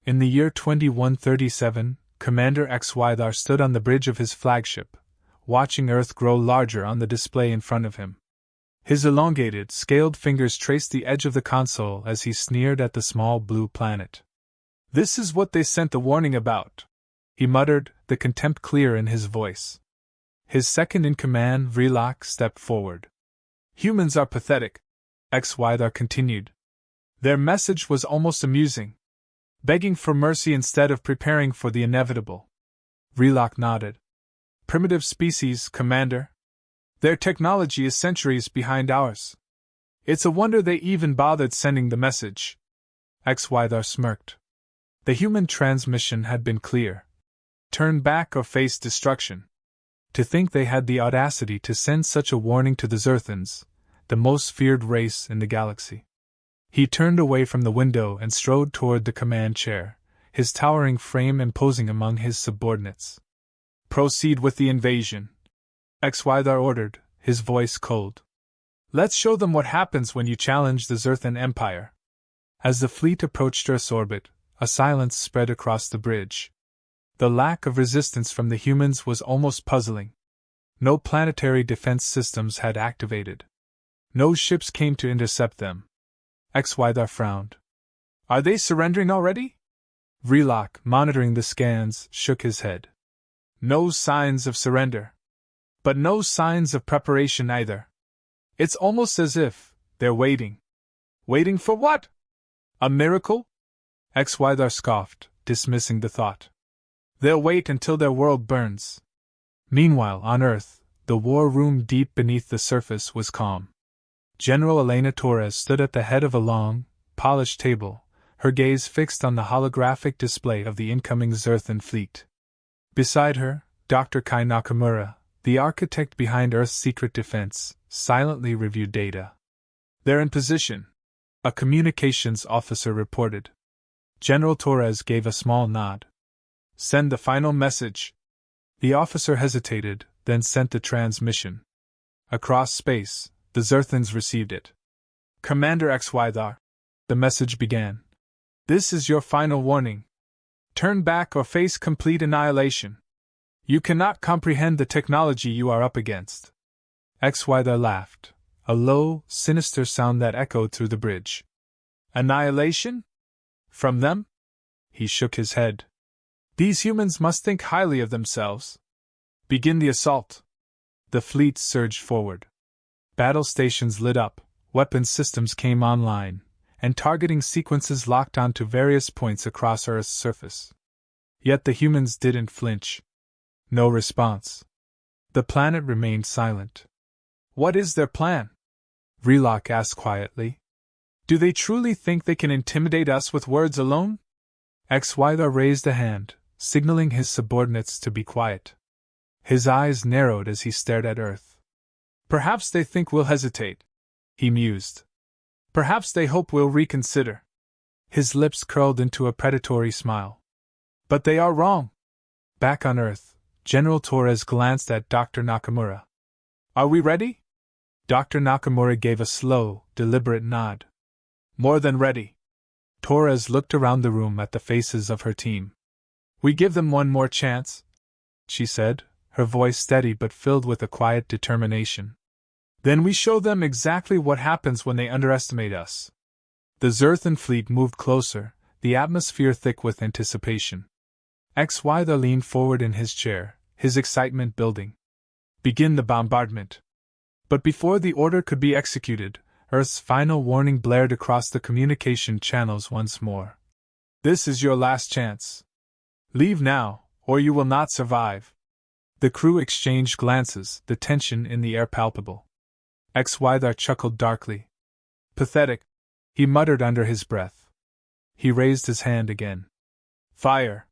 In the year 2137, Commander HFY stood on the bridge of his flagship, watching Earth grow larger on the display in front of him. His elongated, scaled fingers traced the edge of the console as he sneered at the small blue planet. "This is what they sent the warning about," he muttered, the contempt clear in his voice. His second-in-command, Vrelak, stepped forward. "Humans are pathetic," HFY continued. Their message was almost amusing. Begging for mercy instead of preparing for the inevitable. Vrelak nodded. "Primitive species, Commander. Their technology is centuries behind ours. It's a wonder they even bothered sending the message." HFY smirked. The human transmission had been clear. Turn back or face destruction. To think they had the audacity to send such a warning to the Zerthans, the most feared race in the galaxy. He turned away from the window and strode toward the command chair, his towering frame imposing among his subordinates. "Proceed with the invasion," HFY ordered, his voice cold. "Let's show them what happens when you challenge the Zerthan Empire." As the fleet approached Earth's orbit, a silence spread across the bridge. The lack of resistance from the humans was almost puzzling. No planetary defense systems had activated. No ships came to intercept them. HFY frowned. "Are they surrendering already?" Vrelak, monitoring the scans, shook his head. "No signs of surrender. But no signs of preparation either. It's almost as if they're waiting." "Waiting for what? A miracle?" HFY scoffed, dismissing the thought. "They'll wait until their world burns." Meanwhile, on Earth, the war room deep beneath the surface was calm. General Elena Torres stood at the head of a long, polished table, her gaze fixed on the holographic display of the incoming Zerthan fleet. Beside her, Dr. Kai Nakamura, the architect behind Earth's secret defense, silently reviewed data. "They're in position," a communications officer reported. General Torres gave a small nod. "Send the final message." The officer hesitated, then sent the transmission. Across space, the Zerthans received it. "Commander HFY," the message began. "This is your final warning. Turn back or face complete annihilation. You cannot comprehend the technology you are up against." HFY laughed, a low, sinister sound that echoed through the bridge. "Annihilation? From them?" He shook his head. "These humans must think highly of themselves. Begin the assault." The fleet surged forward. Battle stations lit up, weapons systems came online, and targeting sequences locked onto various points across Earth's surface. Yet the humans didn't flinch. No response. The planet remained silent. "What is their plan?" Vrelak asked quietly. "Do they truly think they can intimidate us with words alone?" HFY raised a hand, signaling his subordinates to be quiet. His eyes narrowed as he stared at Earth. "Perhaps they think we'll hesitate," he mused. "Perhaps they hope we'll reconsider." His lips curled into a predatory smile. "But they are wrong." Back on Earth, General Torres glanced at Dr. Nakamura. "Are we ready?" Dr. Nakamura gave a slow, deliberate nod. "More than ready." Torres looked around the room at the faces of her team. "We give them one more chance," she said, her voice steady but filled with a quiet determination. "Then we show them exactly what happens when they underestimate us." The Zerthan fleet moved closer, the atmosphere thick with anticipation. HFY leaned forward in his chair, his excitement building. "Begin the bombardment." But before the order could be executed, Earth's final warning blared across the communication channels once more. "This is your last chance. Leave now, or you will not survive." The crew exchanged glances, the tension in the air palpable. HFY chuckled darkly. "Pathetic," he muttered under his breath. He raised his hand again. "Fire!"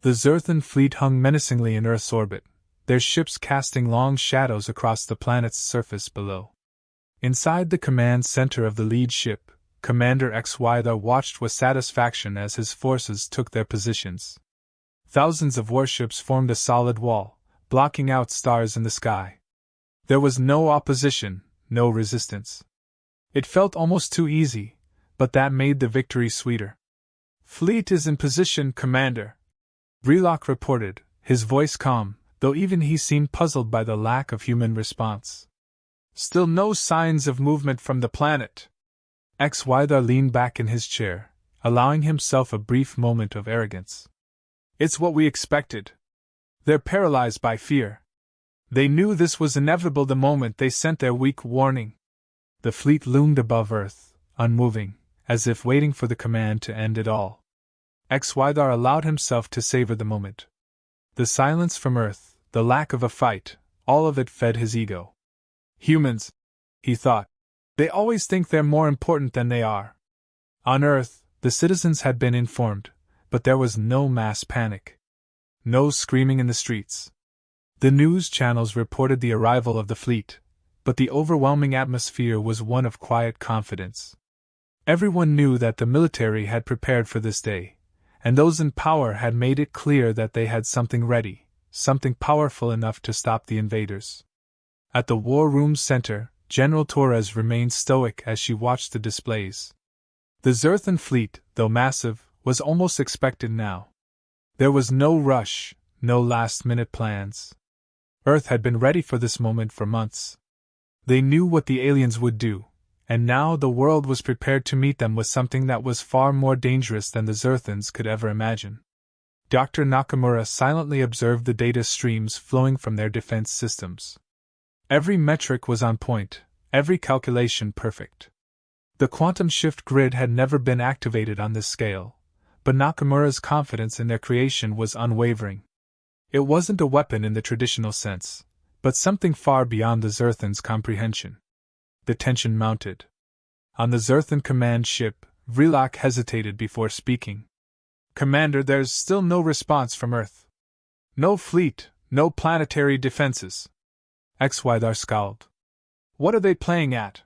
The Zerthan fleet hung menacingly in Earth's orbit, their ships casting long shadows across the planet's surface below. Inside the command center of the lead ship, Commander HFY watched with satisfaction as his forces took their positions. Thousands of warships formed a solid wall, blocking out stars in the sky. There was no opposition, no resistance. It felt almost too easy, but that made the victory sweeter. Fleet is in position, Commander, Vreelock reported, his voice calm, though even he seemed puzzled by the lack of human response. Still no signs of movement from the planet. Xydar leaned back in his chair, allowing himself a brief moment of arrogance. It's what we expected. They're paralyzed by fear. They knew this was inevitable the moment they sent their weak warning. The fleet loomed above Earth, unmoving, as if waiting for the command to end it all. Xydar allowed himself to savor the moment. The silence from Earth, the lack of a fight, all of it fed his ego. Humans, he thought. They always think they're more important than they are. On Earth, the citizens had been informed, but there was no mass panic. No screaming in the streets. The news channels reported the arrival of the fleet, but the overwhelming atmosphere was one of quiet confidence. Everyone knew that the military had prepared for this day, and those in power had made it clear that they had something ready, something powerful enough to stop the invaders. At the war room center, General Torres remained stoic as she watched the displays. The Zerthan fleet, though massive, was almost expected now. There was no rush, no last-minute plans. Earth had been ready for this moment for months. They knew what the aliens would do, and now the world was prepared to meet them with something that was far more dangerous than the Zerthans could ever imagine. Dr. Nakamura silently observed the data streams flowing from their defense systems. Every metric was on point, every calculation perfect. The quantum shift grid had never been activated on this scale, but Nakamura's confidence in their creation was unwavering. It wasn't a weapon in the traditional sense, but something far beyond the Zerthans' comprehension. The tension mounted. On the Zerthan command ship, Vreelock hesitated before speaking. Commander, there's still no response from Earth. No fleet, no planetary defenses. Xydar scowled. What are they playing at?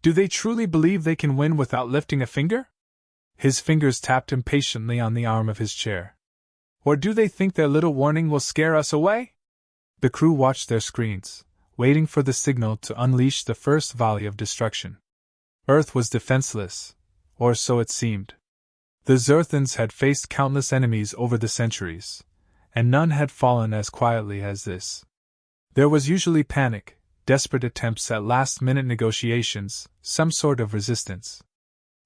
Do they truly believe they can win without lifting a finger? His fingers tapped impatiently on the arm of his chair. Or do they think their little warning will scare us away? The crew watched their screens, waiting for the signal to unleash the first volley of destruction. Earth was defenseless, or so it seemed. The Zerthans had faced countless enemies over the centuries, and none had fallen as quietly as this. There was usually panic, desperate attempts at last-minute negotiations, some sort of resistance.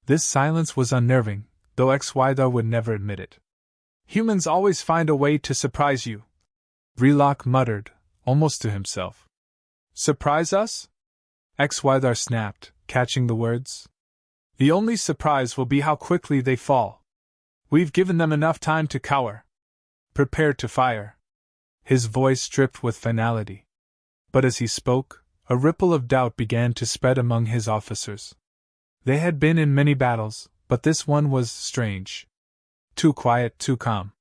This silence was unnerving, though Xydar would never admit it. Humans always find a way to surprise you, Vreelock muttered, almost to himself. Surprise us? Xydar snapped, catching the words. The only surprise will be how quickly they fall. We've given them enough time to cower. Prepare to fire. His voice dripped with finality. But as he spoke, a ripple of doubt began to spread among his officers. They had been in many battles, but this one was strange. Too quiet, too calm.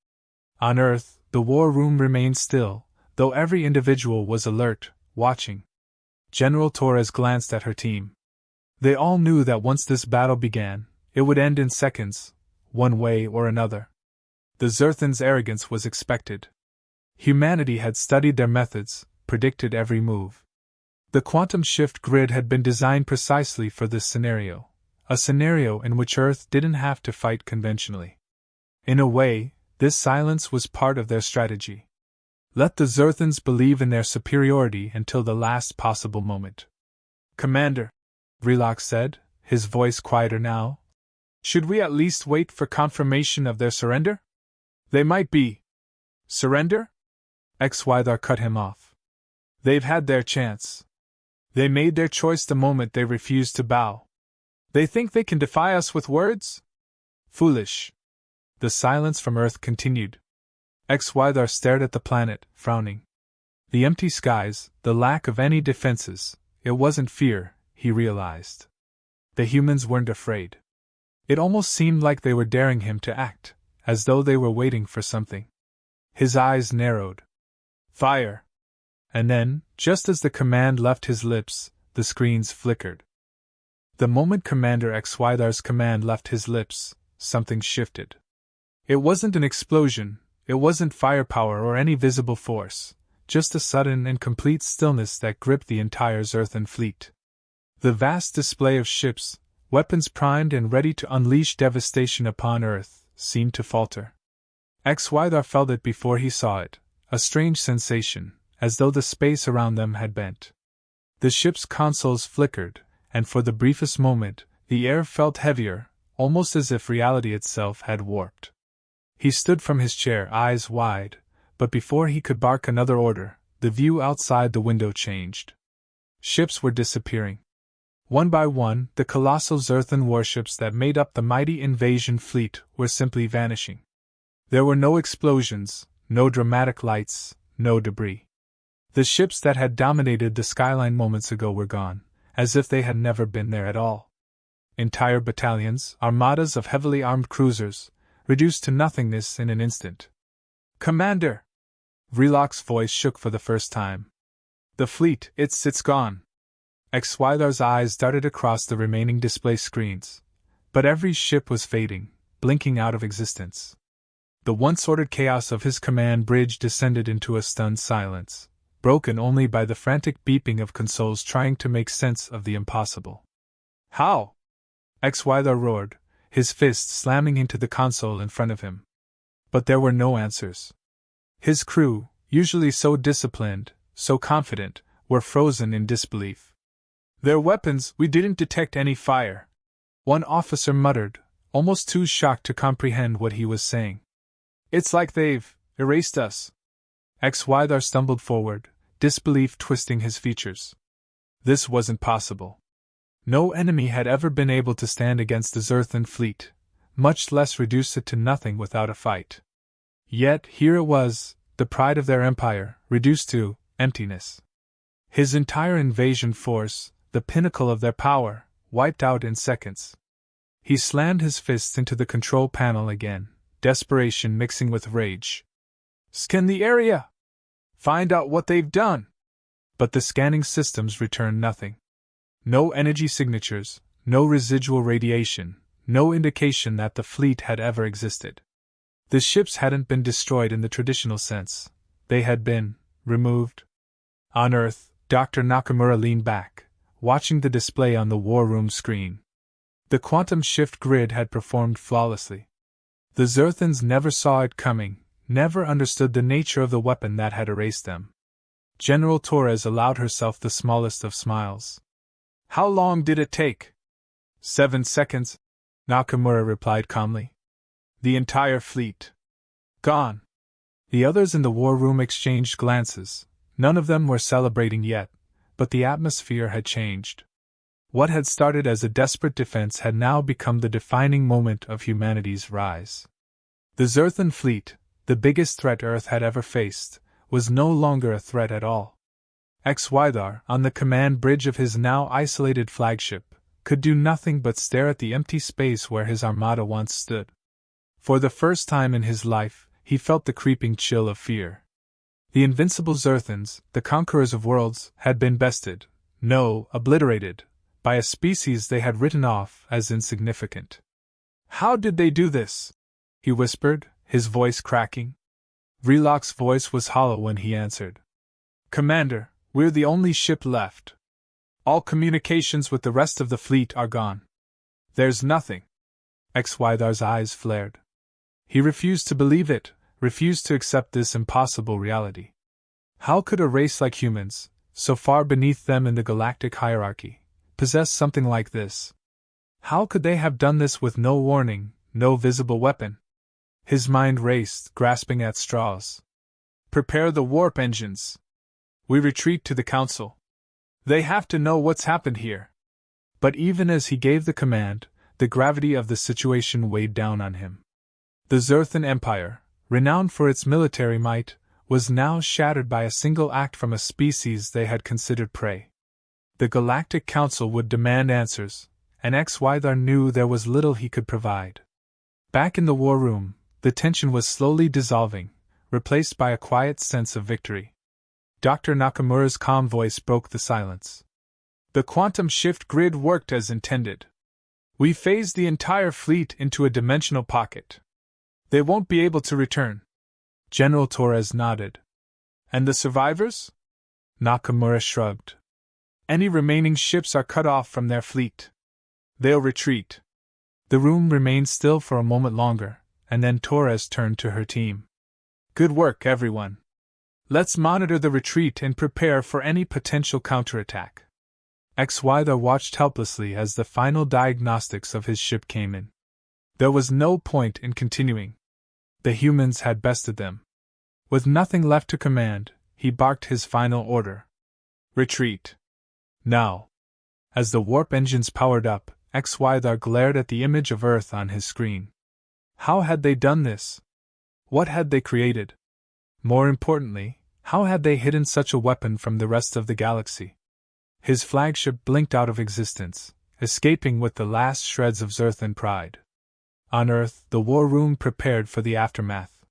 On Earth, the war room remained still, though every individual was alert, watching. General Torres glanced at her team. They all knew that once this battle began, it would end in seconds, one way or another. The Zerthans' arrogance was expected. Humanity had studied their methods, predicted every move. The quantum shift grid had been designed precisely for this scenario, a scenario in which Earth didn't have to fight conventionally. In a way, this silence was part of their strategy. Let the Zerthans believe in their superiority until the last possible moment. Commander, Vreelock said, his voice quieter now, should we at least wait for confirmation of their surrender? They might be. Surrender? Xydar cut him off. They've had their chance. They made their choice the moment they refused to bow. They think they can defy us with words? Foolish. The silence from Earth continued. Xydar stared at the planet, frowning. The empty skies, the lack of any defenses, it wasn't fear, he realized. The humans weren't afraid. It almost seemed like they were daring him to act, as though they were waiting for something. His eyes narrowed. Fire! And then, just as the command left his lips, the screens flickered. The moment Commander Xydar's command left his lips, something shifted. It wasn't an explosion, it wasn't firepower or any visible force, just a sudden and complete stillness that gripped the entire Zerthan fleet. The vast display of ships, weapons primed and ready to unleash devastation upon Earth, seemed to falter. XY felt it before he saw it, a strange sensation, as though the space around them had bent. The ship's consoles flickered, and for the briefest moment, the air felt heavier, almost as if reality itself had warped. He stood from his chair, eyes wide, but before he could bark another order, the view outside the window changed. Ships were disappearing. One by one, the colossal Zerthan warships that made up the mighty invasion fleet were simply vanishing. There were no explosions, no dramatic lights, no debris. The ships that had dominated the skyline moments ago were gone, as if they had never been there at all. Entire battalions, armadas of heavily armed cruisers, reduced to nothingness in an instant. "Commander!" Vreelock's voice shook for the first time. "The fleet, it's gone." XY's eyes darted across the remaining display screens, but every ship was fading, blinking out of existence. The once ordered chaos of his command bridge descended into a stunned silence, broken only by the frantic beeping of consoles trying to make sense of the impossible. "How?" XY roared, his fist slamming into the console in front of him. But there were no answers. His crew, usually so disciplined, so confident, were frozen in disbelief. "Their weapons, we didn't detect any fire," one officer muttered, almost too shocked to comprehend what he was saying. "It's like they've erased us." XY stumbled forward, disbelief twisting his features. This wasn't possible. No enemy had ever been able to stand against the Zerthan fleet, much less reduce it to nothing without a fight. Yet here it was, the pride of their empire, reduced to emptiness. His entire invasion force, the pinnacle of their power, wiped out in seconds. He slammed his fists into the control panel again, desperation mixing with rage. "Scan the area! Find out what they've done!" But the scanning systems returned nothing. No energy signatures, no residual radiation, no indication that the fleet had ever existed. The ships hadn't been destroyed in the traditional sense. They had been removed. On Earth, Dr. Nakamura leaned back, watching the display on the war room screen. The quantum shift grid had performed flawlessly. The Zerthans never saw it coming, never understood the nature of the weapon that had erased them. General Torres allowed herself the smallest of smiles. "How long did it take?" 7 seconds, Nakamura replied calmly. "The entire fleet. Gone." The others in the war room exchanged glances. None of them were celebrating yet, but the atmosphere had changed. What had started as a desperate defense had now become the defining moment of humanity's rise. The Zerthan fleet, the biggest threat Earth had ever faced, was no longer a threat at all. XY, on the command bridge of his now isolated flagship, could do nothing but stare at the empty space where his armada once stood. For the first time in his life, he felt the creeping chill of fear. The invincible Zerthans, the conquerors of worlds, had been bested, no, obliterated, by a species they had written off as insignificant. "How did they do this?" he whispered, his voice cracking. Vreelock's voice was hollow when he answered. "Commander, we're the only ship left. All communications with the rest of the fleet are gone. There's nothing." XY's eyes flared. He refused to believe it, refused to accept this impossible reality. How could a race like humans, so far beneath them in the galactic hierarchy, possess something like this? How could they have done this with no warning, no visible weapon? His mind raced, grasping at straws. "Prepare the warp engines. We retreat to the Council. They have to know what's happened here." But even as he gave the command, the gravity of the situation weighed down on him. The Zerthan Empire, renowned for its military might, was now shattered by a single act from a species they had considered prey. The Galactic Council would demand answers, and XY knew there was little he could provide. Back in the war room, the tension was slowly dissolving, replaced by a quiet sense of victory. Dr. Nakamura's calm voice broke the silence. "The quantum shift grid worked as intended. We phased the entire fleet into a dimensional pocket. They won't be able to return." General Torres nodded. "And the survivors?" Nakamura shrugged. "Any remaining ships are cut off from their fleet. They'll retreat." The room remained still for a moment longer, and then Torres turned to her team. Good work, everyone. Let's monitor the retreat and prepare for any potential counterattack. XY watched helplessly as the final diagnostics of his ship came in. There was no point in continuing. The humans had bested them. With nothing left to command, he barked his final order. Retreat. Now. As the warp engines powered up, XY glared at the image of Earth on his screen. How had they done this? What had they created? More importantly, how had they hidden such a weapon from the rest of the galaxy? His flagship blinked out of existence, escaping with the last shreds of Zerthan pride. On Earth, the war room prepared for the aftermath.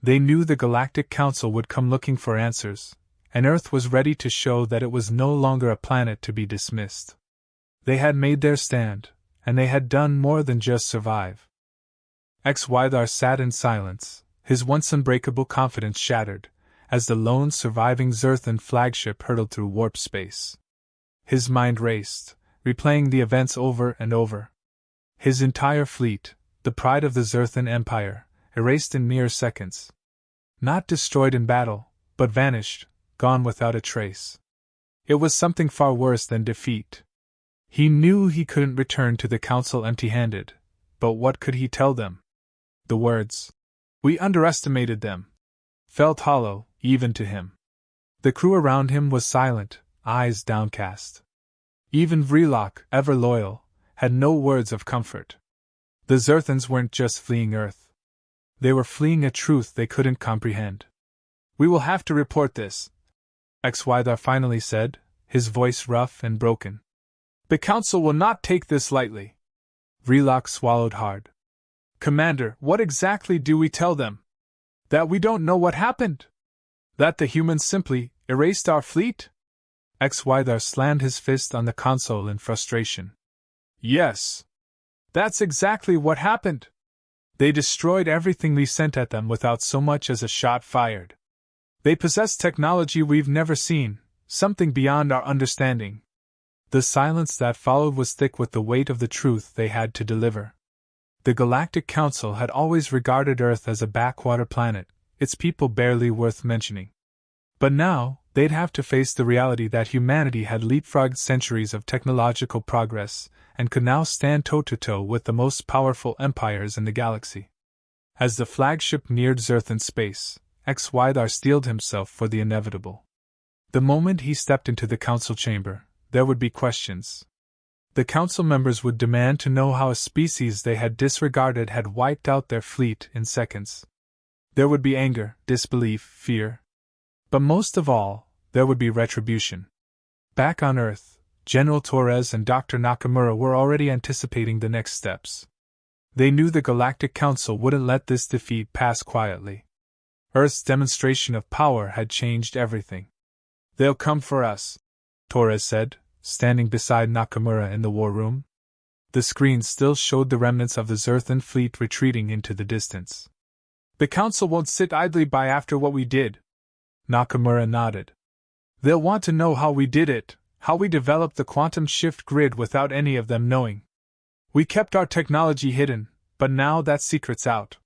They knew the Galactic Council would come looking for answers, and Earth was ready to show that it was no longer a planet to be dismissed. They had made their stand, and they had done more than just survive. XY sat in silence, his once unbreakable confidence shattered, as the lone surviving Zerthan flagship hurtled through warp space. His mind raced, replaying the events over and over. His entire fleet, the pride of the Zerthan Empire, erased in mere seconds. Not destroyed in battle, but vanished, gone without a trace. It was something far worse than defeat. He knew he couldn't return to the Council empty-handed, but what could he tell them? The words, "We underestimated them," felt hollow, even to him. The crew around him was silent, eyes downcast. Even Vreelock, ever loyal, had no words of comfort. The Zerthans weren't just fleeing Earth. They were fleeing a truth they couldn't comprehend. "We will have to report this," XY finally said, his voice rough and broken. "The Council will not take this lightly." Vreelock swallowed hard. "Commander, what exactly do we tell them? That we don't know what happened? That the humans simply erased our fleet?" XY slammed his fist on the console in frustration. "Yes. That's exactly what happened. They destroyed everything we sent at them without so much as a shot fired. They possess technology we've never seen, something beyond our understanding." The silence that followed was thick with the weight of the truth they had to deliver. The Galactic Council had always regarded Earth as a backwater planet, its people barely worth mentioning. But now, they'd have to face the reality that humanity had leapfrogged centuries of technological progress, and could now stand toe-to-toe with the most powerful empires in the galaxy. As the flagship neared Zerthan space, XY steeled himself for the inevitable. The moment he stepped into the council chamber, there would be questions. The council members would demand to know how a species they had disregarded had wiped out their fleet in seconds. There would be anger, disbelief, fear. But most of all, there would be retribution. Back on Earth, General Torres and Dr. Nakamura were already anticipating the next steps. They knew the Galactic Council wouldn't let this defeat pass quietly. Earth's demonstration of power had changed everything. "They'll come for us," Torres said, standing beside Nakamura in the war room. The screen still showed the remnants of the Zerthan fleet retreating into the distance. "The Council won't sit idly by after what we did." Nakamura nodded. "They'll want to know how we did it, how we developed the quantum shift grid without any of them knowing. We kept our technology hidden, but now that secret's out."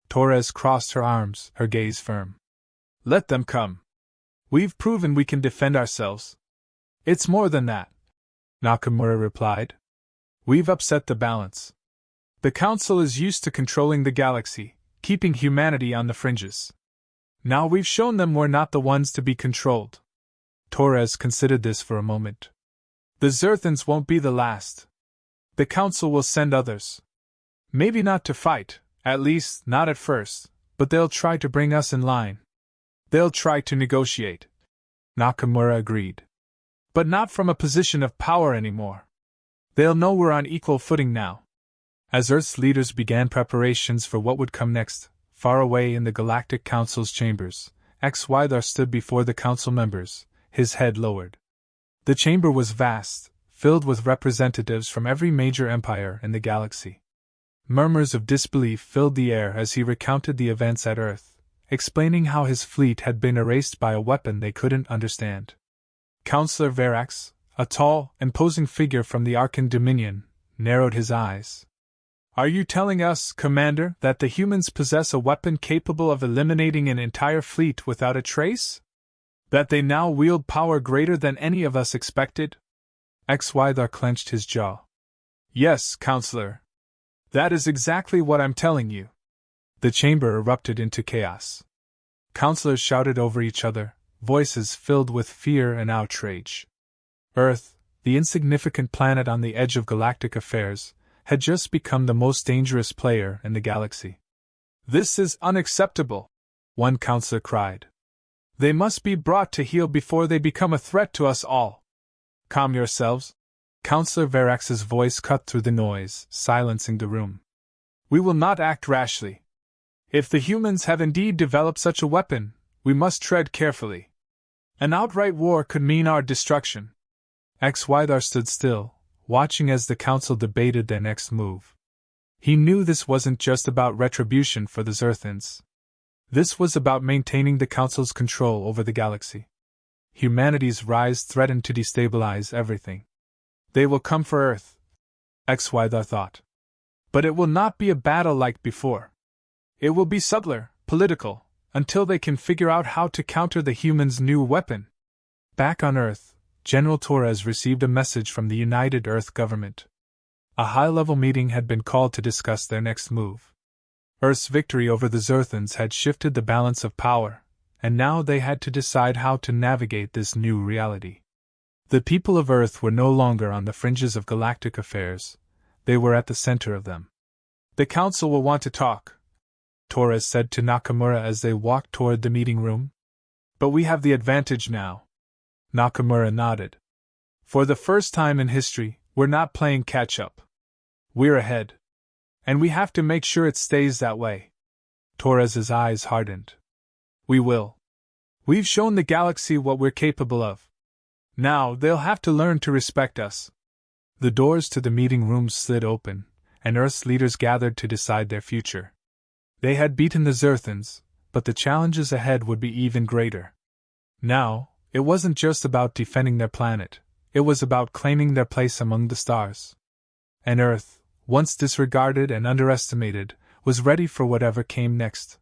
Torres crossed her arms, her gaze firm. "Let them come. We've proven we can defend ourselves." "It's more than that," Nakamura replied. "We've upset the balance. The Council is used to controlling the galaxy, keeping humanity on the fringes. Now we've shown them we're not the ones to be controlled." Torres considered this for a moment. "The Zerthans won't be the last. The Council will send others. Maybe not to fight, at least not at first, but they'll try to bring us in line. They'll try to negotiate." Nakamura agreed. "But not from a position of power anymore. They'll know we're on equal footing now." As Earth's leaders began preparations for what would come next, far away in the Galactic Council's chambers, XY stood before the council members, his head lowered. The chamber was vast, filled with representatives from every major empire in the galaxy. Murmurs of disbelief filled the air as he recounted the events at Earth, explaining how his fleet had been erased by a weapon they couldn't understand. Councillor Verax, a tall, imposing figure from the Arkan Dominion, narrowed his eyes. Are you telling us, Commander, that the humans possess a weapon capable of eliminating an entire fleet without a trace? That they now wield power greater than any of us expected? XY clenched his jaw. Yes, Counselor. That is exactly what I'm telling you. The chamber erupted into chaos. Counselors shouted over each other, voices filled with fear and outrage. Earth, the insignificant planet on the edge of galactic affairs, had just become the most dangerous player in the galaxy. This is unacceptable, one counselor cried. They must be brought to heel before they become a threat to us all. Calm yourselves. Counselor Verax's voice cut through the noise, silencing the room. We will not act rashly. If the humans have indeed developed such a weapon, we must tread carefully. An outright war could mean our destruction. XY stood still, watching as the council debated their next move. He knew this wasn't just about retribution for the Zerthans. This was about maintaining the council's control over the galaxy. Humanity's rise threatened to destabilize everything. They will come for Earth, XY thought. But it will not be a battle like before. It will be subtler, political, until they can figure out how to counter the humans' new weapon. Back on Earth, General Torres received a message from the United Earth government. A high-level meeting had been called to discuss their next move. Earth's victory over the Zerthans had shifted the balance of power, and now they had to decide how to navigate this new reality. The people of Earth were no longer on the fringes of galactic affairs, they were at the center of them. The Council will want to talk, Torres said to Nakamura as they walked toward the meeting room. But we have the advantage now. Nakamura nodded. For the first time in history, we're not playing catch-up. We're ahead. And we have to make sure it stays that way. Torres's eyes hardened. We will. We've shown the galaxy what we're capable of. Now they'll have to learn to respect us. The doors to the meeting rooms slid open, and Earth's leaders gathered to decide their future. They had beaten the Zerthans, but the challenges ahead would be even greater. Now, it wasn't just about defending their planet, it was about claiming their place among the stars. And Earth, once disregarded and underestimated, was ready for whatever came next.